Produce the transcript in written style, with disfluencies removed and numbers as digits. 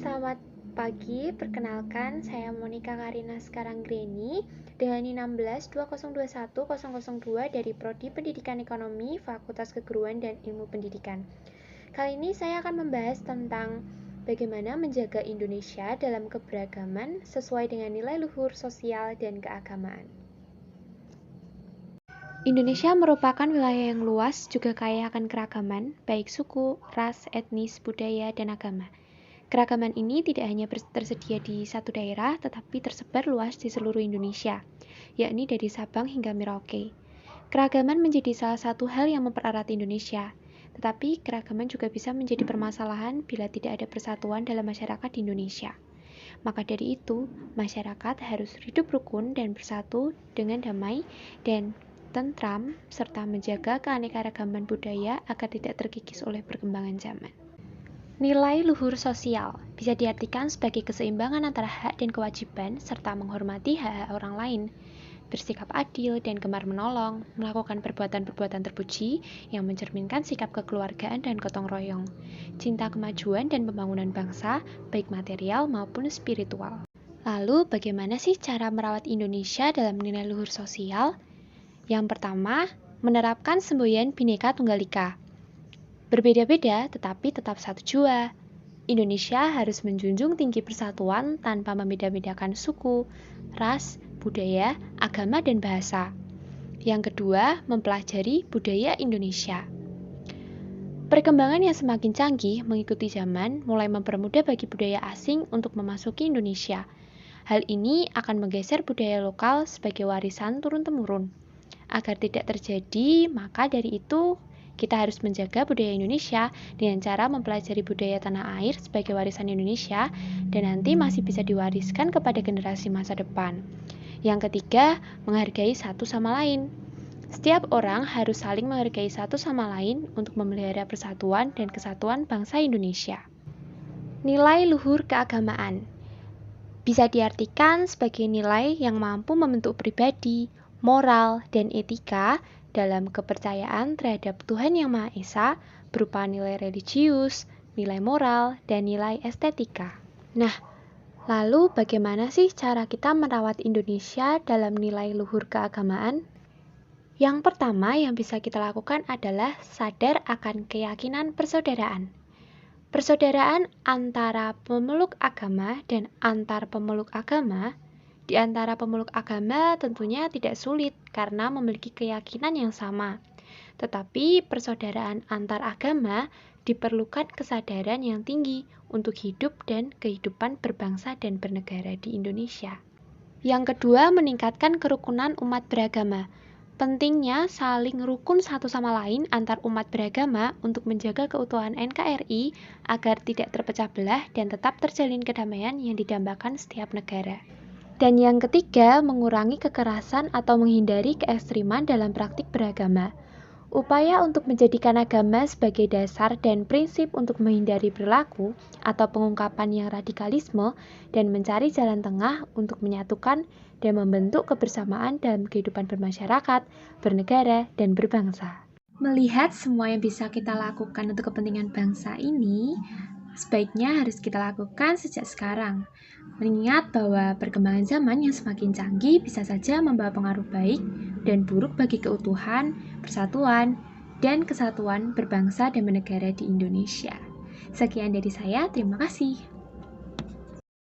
Selamat pagi, perkenalkan saya Monica Karina Sekaranggreni dengan NIM 1620210002 dari Prodi Pendidikan Ekonomi, Fakultas Keguruan dan Ilmu Pendidikan. Kali ini saya akan membahas tentang bagaimana menjaga Indonesia dalam keberagaman sesuai dengan nilai luhur sosial dan keagamaan. Indonesia merupakan wilayah yang luas juga kaya akan keragaman, baik suku, ras, etnis, budaya, dan agama. Keragaman ini tidak hanya tersedia di satu daerah, tetapi tersebar luas di seluruh Indonesia, yakni dari Sabang hingga Merauke. Keragaman menjadi salah satu hal yang mempererat Indonesia, tetapi keragaman juga bisa menjadi permasalahan bila tidak ada persatuan dalam masyarakat di Indonesia. Maka dari itu, masyarakat harus hidup rukun dan bersatu dengan damai dan tentram, serta menjaga keanekaragaman budaya agar tidak terkikis oleh perkembangan zaman. Nilai luhur sosial bisa diartikan sebagai keseimbangan antara hak dan kewajiban, serta menghormati hak-hak orang lain, bersikap adil dan gemar menolong, melakukan perbuatan-perbuatan terpuji yang mencerminkan sikap kekeluargaan dan gotong royong, cinta kemajuan dan pembangunan bangsa, baik material maupun spiritual. Lalu, bagaimana sih cara merawat Indonesia dalam nilai luhur sosial? Yang pertama, menerapkan semboyan Bhinneka Tunggal Ika. Berbeda-beda tetapi tetap satu jua. Indonesia harus menjunjung tinggi persatuan tanpa membeda-bedakan suku, ras, budaya, agama, dan bahasa. Yang kedua, mempelajari budaya Indonesia. Perkembangan yang semakin canggih mengikuti zaman mulai mempermudah bagi budaya asing untuk memasuki Indonesia. Hal ini akan menggeser budaya lokal sebagai warisan turun-temurun. Agar tidak terjadi, maka dari itu kita harus menjaga budaya Indonesia dengan cara mempelajari budaya tanah air sebagai warisan Indonesia dan nanti masih bisa diwariskan kepada generasi masa depan. Yang ketiga, menghargai satu sama lain. Setiap orang harus saling menghargai satu sama lain untuk memelihara persatuan dan kesatuan bangsa Indonesia. Nilai luhur keagamaan bisa diartikan sebagai nilai yang mampu membentuk pribadi, moral, dan etika dalam kepercayaan terhadap Tuhan Yang Maha Esa berupa nilai religius, nilai moral, dan nilai estetika. Nah, lalu bagaimana sih cara kita merawat Indonesia dalam nilai luhur keagamaan? Yang pertama yang bisa kita lakukan adalah sadar akan keyakinan persaudaraan. Persaudaraan antara pemeluk agama dan antar pemeluk agama. Di antara pemeluk agama tentunya tidak sulit karena memiliki keyakinan yang sama. Tetapi persaudaraan antar agama diperlukan kesadaran yang tinggi untuk hidup dan kehidupan berbangsa dan bernegara di Indonesia. Yang kedua, meningkatkan kerukunan umat beragama. Pentingnya saling rukun satu sama lain antar umat beragama untuk menjaga keutuhan NKRI agar tidak terpecah belah dan tetap terjalin kedamaian yang didambakan setiap negara. Dan yang ketiga, mengurangi kekerasan atau menghindari keekstriman dalam praktik beragama. Upaya untuk menjadikan agama sebagai dasar dan prinsip untuk menghindari perilaku atau pengungkapan yang radikalisme dan mencari jalan tengah untuk menyatukan dan membentuk kebersamaan dalam kehidupan bermasyarakat, bernegara, dan berbangsa. Melihat semua yang bisa kita lakukan untuk kepentingan bangsa ini, sebaiknya harus kita lakukan sejak sekarang. Mengingat bahwa perkembangan zaman yang semakin canggih bisa saja membawa pengaruh baik dan buruk bagi keutuhan, persatuan, dan kesatuan berbangsa dan bernegara di Indonesia. Sekian dari saya, terima kasih.